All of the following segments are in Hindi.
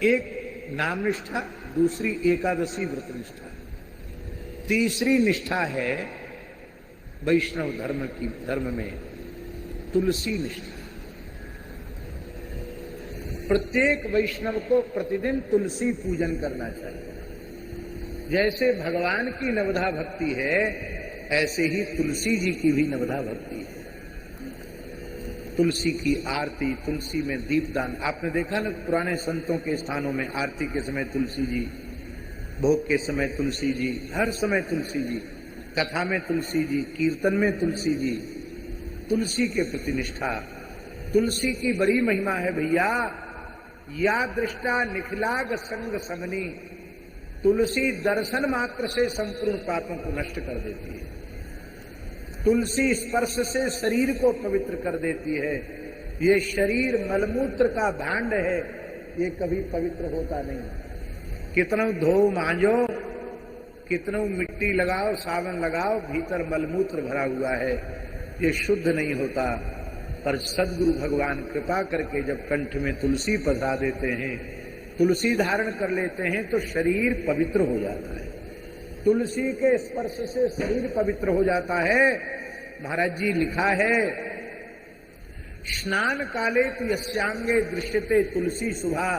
एक नाम निष्ठा, दूसरी एकादशी व्रत निष्ठा, तीसरी निष्ठा है वैष्णव धर्म में तुलसी निष्ठा। प्रत्येक वैष्णव को प्रतिदिन तुलसी पूजन करना चाहिए। जैसे भगवान की नवधा भक्ति है, ऐसे ही तुलसी जी की भी नवधा भक्ति है। तुलसी की आरती, तुलसी में दीपदान। आपने देखा ना पुराने संतों के स्थानों में आरती के समय तुलसी जी, भोग के समय तुलसी जी, हर समय तुलसी जी, कथा में तुलसी जी, कीर्तन में तुलसी जी। तुलसी के प्रति निष्ठा, तुलसी की बड़ी महिमा है भैया। या दृष्टा निखिलाग संग समनी, तुलसी दर्शन मात्र से संपूर्ण पापों को नष्ट कर देती है। तुलसी स्पर्श से शरीर को पवित्र कर देती है। ये शरीर मलमूत्र का भांड है, ये कभी पवित्र होता नहीं। कितना धो मांजो, कितना मिट्टी लगाओ, सावन लगाओ, भीतर मलमूत्र भरा हुआ है, ये शुद्ध नहीं होता। पर सद्गुरु भगवान कृपा करके जब कंठ में तुलसी पधरा देते हैं, तुलसी धारण कर लेते हैं, तो शरीर पवित्र हो जाता है। तुलसी के स्पर्श से शरीर पवित्र हो जाता है। महाराज जी लिखा है, स्नान काले तु यस्यांगे दृश्यते तुलसी शुभा,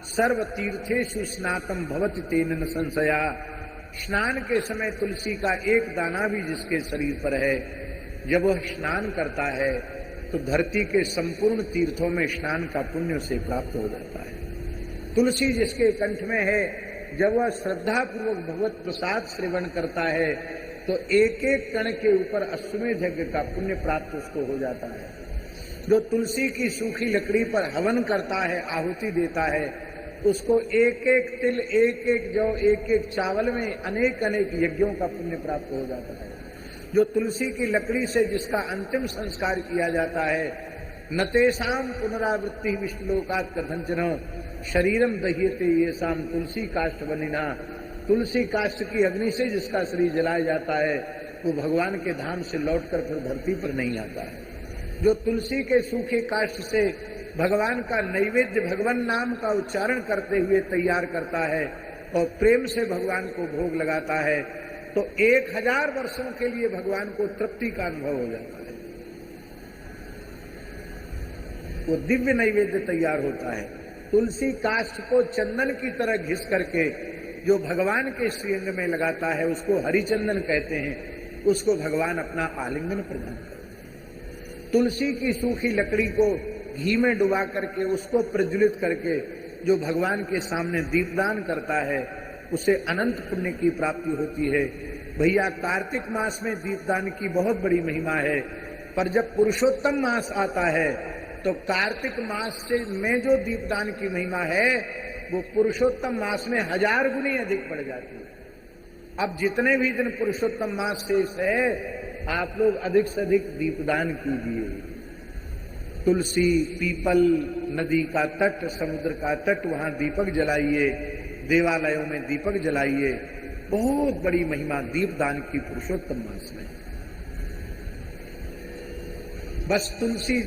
सर्व तीर्थेषु स्नातम भवति तेन न संशया। स्नान के समय तुलसी का एक दाना भी जिसके शरीर पर है, जब वह स्नान करता है तो धरती के संपूर्ण तीर्थों में स्नान का पुण्य उसे प्राप्त हो जाता है। तुलसी जिसके कंठ में है, जब वह श्रद्धा पूर्वक भगवत प्रसाद श्रवण करता है, तो एक एक कण के ऊपर अश्वमेध यज्ञ का पुण्य प्राप्त उसको हो जाता है। जो तुलसी की सूखी लकड़ी पर हवन करता है, आहुति देता है, उसको एक एक तिल, एक एक जौ, एक एक चावल में अनेक अनेक यज्ञों का पुण्य प्राप्त हो जाता है। जो तुलसी की लकड़ी से जिसका अंतिम संस्कार किया जाता है, नतेषाम पुनरावृत्ति विष्णुलोकात् कथंचन शरीरम दह्यते येषाम तुलसी काष्ठ बनिना। तुलसी काष्ठ की अग्नि से जिसका शरीर जलाया जाता है, वो भगवान के धाम से लौटकर फिर धरती पर नहीं आता है। जो तुलसी के सूखे काष्ठ से भगवान का नैवेद्य, भगवान नाम का उच्चारण करते हुए तैयार करता है और प्रेम से भगवान को भोग लगाता है, तो 1000 वर्षों के लिए भगवान को तृप्ति का अनुभव हो जाता है। वो दिव्य नैवेद्य तैयार होता है। तुलसी काष्ठ को चंदन की तरह घिस करके जो भगवान के श्रीअंग में लगाता है, उसको हरिचंदन कहते हैं। उसको भगवान अपना आलिंगन प्रदान करते हैं। तुलसी की सूखी लकड़ी को घी में डुबा करके, उसको प्रज्वलित करके जो भगवान के सामने दीपदान करता है, उसे अनंत पुण्य की प्राप्ति होती है। भैया कार्तिक मास में दीपदान की बहुत बड़ी महिमा है, पर जब पुरुषोत्तम मास आता है तो कार्तिक मास से में जो दीपदान की महिमा है, वो पुरुषोत्तम मास में 1000 गुनी अधिक बढ़ जाती है। अब जितने भी दिन पुरुषोत्तम मास शेष है, आप लोग अधिक से अधिक दीपदान कीजिए। तुलसी, पीपल, नदी का तट, समुद्र का तट, वहां दीपक जलाइए, देवालयों में दीपक जलाइए। बहुत बड़ी महिमा दीपदान की पुरुषोत्तम मास में। बस तुलसी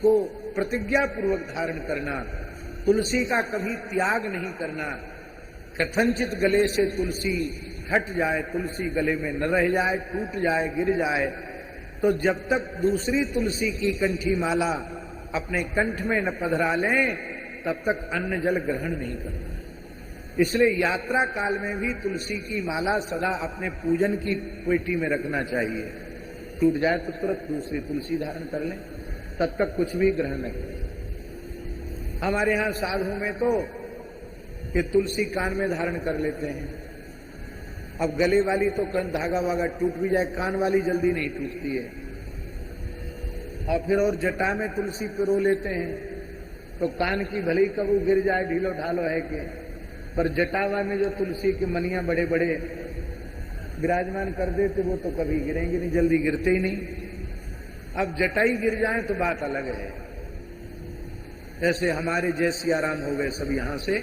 को प्रतिज्ञा पूर्वक धारण करना, तुलसी का कभी त्याग नहीं करना। कथनचित गले से तुलसी हट जाए, तुलसी गले में न रह जाए, टूट जाए, गिर जाए, तो जब तक दूसरी तुलसी की कंठी माला अपने कंठ में न पधरा लें, तब तक अन्न जल ग्रहण नहीं करना। इसलिए यात्रा काल में भी तुलसी की माला सदा अपने पूजन की पेटी में रखना चाहिए। टूट जाए तो तुरंत दूसरी तुलसी धारण कर लें, तब तक कुछ भी ग्रहण नहीं करें। हमारे यहाँ साधु में तो ये तुलसी कान में धारण कर लेते हैं। अब गले वाली तो धागा वागा टूट भी जाए, कान वाली जल्दी नहीं टूटती है। और फिर और जटा में तुलसी पिरो लेते हैं, तो कान की भले ही कब गिर जाए, ढीलो ढालो है कि, पर जटावा में जो तुलसी के मनियां बड़े बड़े विराजमान कर देते, वो तो कभी गिरेंगे नहीं, जल्दी गिरते ही नहीं। अब जटाई गिर जाए तो बात अलग है। ऐसे हमारे जय सियाराम हो गए, सब यहां से,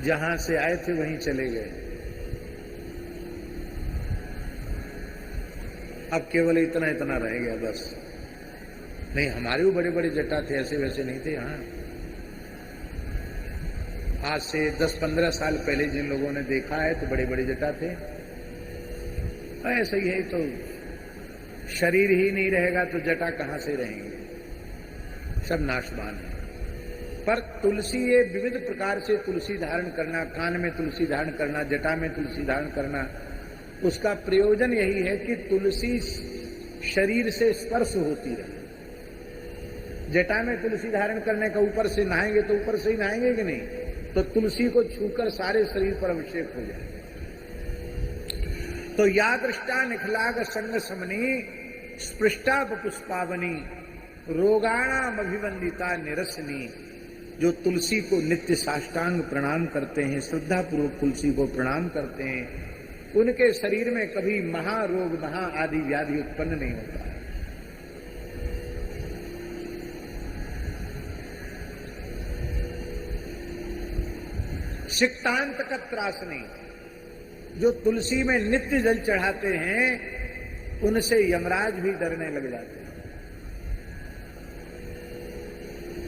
जहां से आए थे वहीं चले गए। अब केवल इतना इतना रह गया बस। नहीं, हमारे वो बड़े बड़े जटा थे, ऐसे वैसे नहीं थे। हाँ, आज से 10-15 साल पहले जिन लोगों ने देखा है तो बड़े बड़े जटा थे। ऐसा ही है, तो शरीर ही नहीं रहेगा तो जटा कहां से रहेंगे, सब नाशवान है। पर तुलसी, ये विविध प्रकार से तुलसी धारण करना, कान में तुलसी धारण करना, जटा में तुलसी धारण करना, उसका प्रयोजन यही है कि तुलसी शरीर से स्पर्श होती रहे। जटा में तुलसी धारण करने का, ऊपर से नहाएंगे तो ऊपर से ही नहाएंगे कि नहीं, तो तुलसी को छूकर सारे शरीर पर अभिषेक हो जाए। तो या दृष्टा निखलाग संग समनी स्पृष्टा पुष्पावनी रोगाणाम अभिवंदिता निरसनी, जो तुलसी को नित्य साष्टांग प्रणाम करते हैं, श्रद्धा पूर्वक तुलसी को प्रणाम करते हैं, उनके शरीर में कभी महारोग, महा आदि व्याधि उत्पन्न नहीं होता है। सिक्तांत का त्रास नहीं, जो तुलसी में नित्य जल चढ़ाते हैं उनसे यमराज भी डरने लग जाते हैं।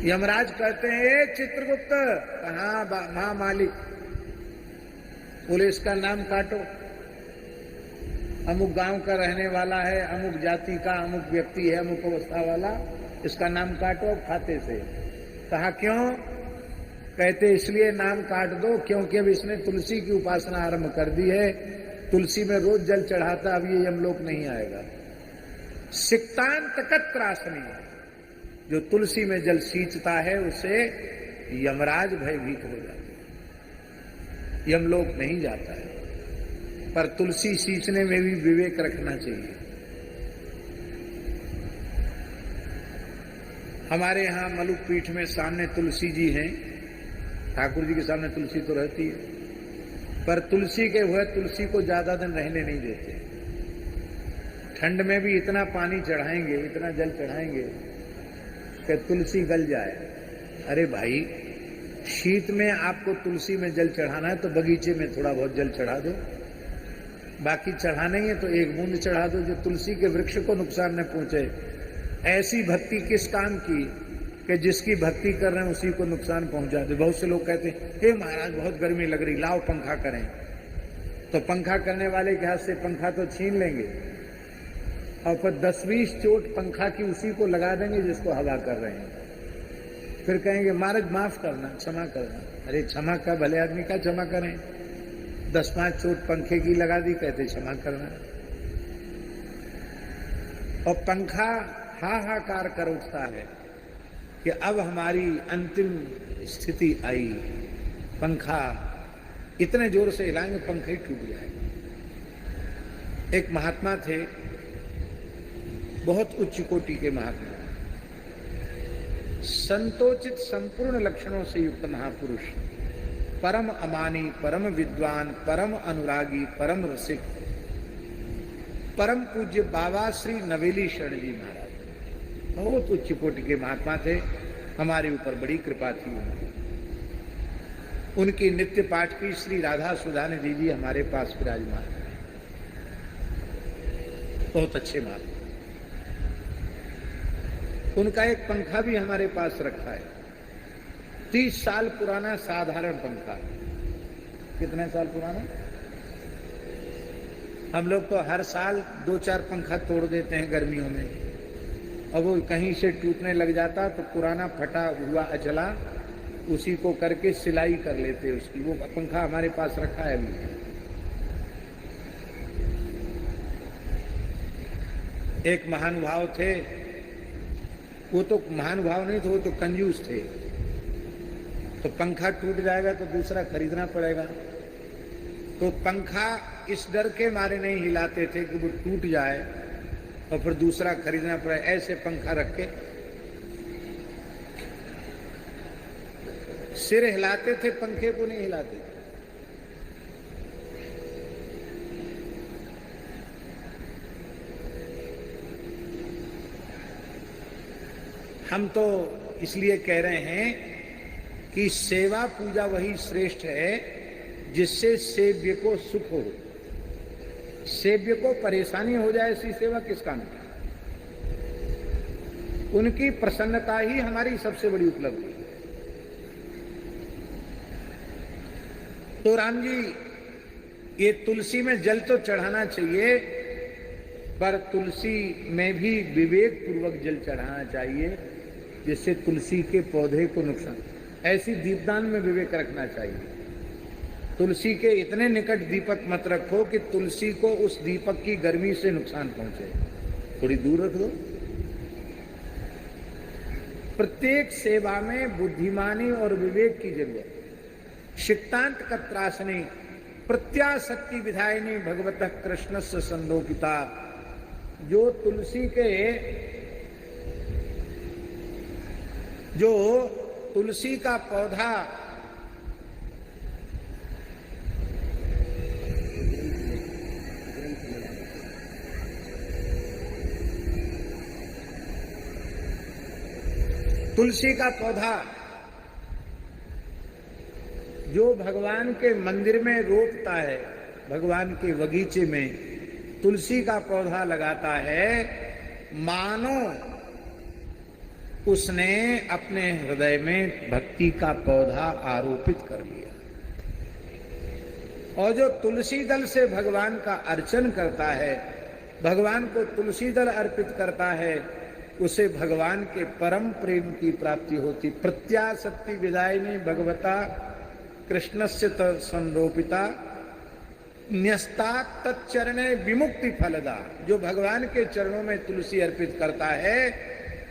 यमराज कहते हैं, ए चित्रगुप्त, कहाँ महामालिक, बोले इसका नाम काटो, अमुक गांव का रहने वाला है, अमुक जाति का, अमुक व्यक्ति है, अमुक अवस्था वाला, इसका नाम काटो खाते से। कहा क्यों? कहते इसलिए नाम काट दो क्योंकि अब इसने तुलसी की उपासना आरंभ कर दी है, तुलसी में रोज जल चढ़ाता, अब ये यमलोक नहीं आएगा। सिक्तांत त्रासनी, जो तुलसी में जल सींचता है उसे यमराज भयभीत हो जाता है, यमलोक नहीं जाता है। पर तुलसी सींचने में भी विवेक रखना चाहिए। हमारे यहाँ मलुक पीठ में सामने तुलसी जी हैं, ठाकुर जी के सामने तुलसी तो रहती है, पर तुलसी के हुए तुलसी को ज्यादा दिन रहने नहीं देते। ठंड में भी इतना पानी चढ़ाएंगे, इतना जल चढ़ाएंगे कि तुलसी गल जाए। अरे भाई, शीत में आपको तुलसी में जल चढ़ाना है तो बगीचे में थोड़ा बहुत जल चढ़ा दो, बाकी चढ़ाना ही है तो एक बूंद चढ़ा दो जो तुलसी के वृक्ष को नुकसान न पहुंचे। ऐसी भक्ति किस काम की कि जिसकी भक्ति कर रहे हैं उसी को नुकसान पहुंचा दे। बहुत से लोग कहते हैं, हे महाराज बहुत गर्मी लग रही, लाओ पंखा करें, तो पंखा करने वाले के हाथ से पंखा तो छीन लेंगे और फिर 10-20 चोट पंखा की उसी को लगा देंगे जिसको हवा कर रहे हैं। फिर कहेंगे महाराज माफ करना, क्षमा करना। अरे क्षमा का, भले आदमी का क्षमा करें, 10-5 चोट पंखे की लगा दी, कहते क्षमा करना। और पंखा हाहाकार कर उठता है कि अब हमारी अंतिम स्थिति आई, पंखा इतने जोर से हिलाएंगे पंखा ही टूट जाएगा। एक महात्मा थे, बहुत उच्च कोटि के महात्मा, संतोचित संपूर्ण लक्षणों से युक्त महापुरुष, परम अमानी, परम विद्वान, परम अनुरागी, परम रसिक, परम पूज्य बाबा श्री नवेली शरण जी महाराज, बहुत उच्च कोटि के महात्मा थे। हमारे ऊपर बड़ी कृपा थी उनकी नित्य पाठ की श्री राधा सुधानिधि जी हमारे पास विराजमान है, बहुत अच्छे महात्मा। उनका एक पंखा भी हमारे पास रखा है, 30 साल पुराना साधारण पंखा। कितने साल पुराना? हम लोग तो हर साल 2-4 पंखा तोड़ देते हैं गर्मियों में, और वो कहीं से टूटने लग जाता तो पुराना फटा हुआ अचला उसी को करके सिलाई कर लेते उसकी। वो पंखा हमारे पास रखा है अभी। एक महानुभाव थे, वो तो महानुभाव नहीं थे, वो तो कंजूस थे। तो पंखा टूट जाएगा तो दूसरा खरीदना पड़ेगा, तो पंखा इस डर के मारे नहीं हिलाते थे कि वो टूट जाए और फिर दूसरा खरीदना पड़े। ऐसे पंखा रख के सिर हिलाते थे, पंखे को नहीं हिलाते। हम तो इसलिए कह रहे हैं कि सेवा पूजा वही श्रेष्ठ है जिससे सेव्य को सुख हो। सेव्य को परेशानी हो जाए ऐसी सेवा किस काम की? उनकी प्रसन्नता ही हमारी सबसे बड़ी उपलब्धि। तो राम जी, ये तुलसी में जल तो चढ़ाना चाहिए, पर तुलसी में भी विवेक पूर्वक जल चढ़ाना चाहिए, जिससे तुलसी के पौधे को नुकसान। ऐसी दीपदान में विवेक रखना चाहिए। तुलसी के इतने निकट दीपक मत रखो कि तुलसी को उस दीपक की गर्मी से नुकसान पहुंचे, थोड़ी दूर रख दो। प्रत्येक सेवा में बुद्धिमानी और विवेक की जरूरत। शिक्तांत कत्रासनी प्रत्याशक्ति विधायिनी भगवतः कृष्णस्य संलोकिता। जो तुलसी का पौधा जो भगवान के मंदिर में रोपता है, भगवान के बगीचे में तुलसी का पौधा लगाता है, मानो उसने अपने हृदय में भक्ति का पौधा आरोपित कर लिया। और जो तुलसी दल से भगवान का अर्चन करता है, भगवान को तुलसी दल अर्पित करता है, उसे भगवान के परम प्रेम की प्राप्ति होती। प्रत्याशक्ति विदायिनी भगवता कृष्णस्य संरोपिता न्यस्ता तच्चरणे विमुक्ति फलदा। जो भगवान के चरणों में तुलसी अर्पित करता है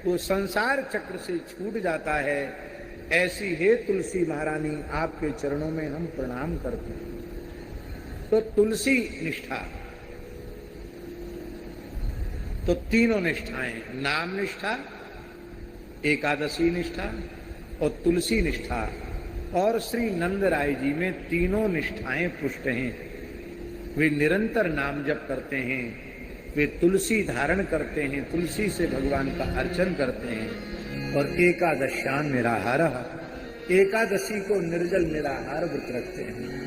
वो संसार चक्र से छूट जाता है। ऐसी हे तुलसी महारानी, आपके चरणों में हम प्रणाम करते हैं। तो तुलसी निष्ठा, तो तीनों निष्ठाएं, नाम निष्ठा, एकादशी निष्ठा और तुलसी निष्ठा। और श्री नंद राय जी में तीनों निष्ठाएं पुष्ट हैं। वे निरंतर नाम जप करते हैं, वे तुलसी धारण करते हैं, तुलसी से भगवान का अर्चन करते हैं। और एकादश्याम निराहार, एकादशी को निर्जल निराहार व्रत रखते हैं।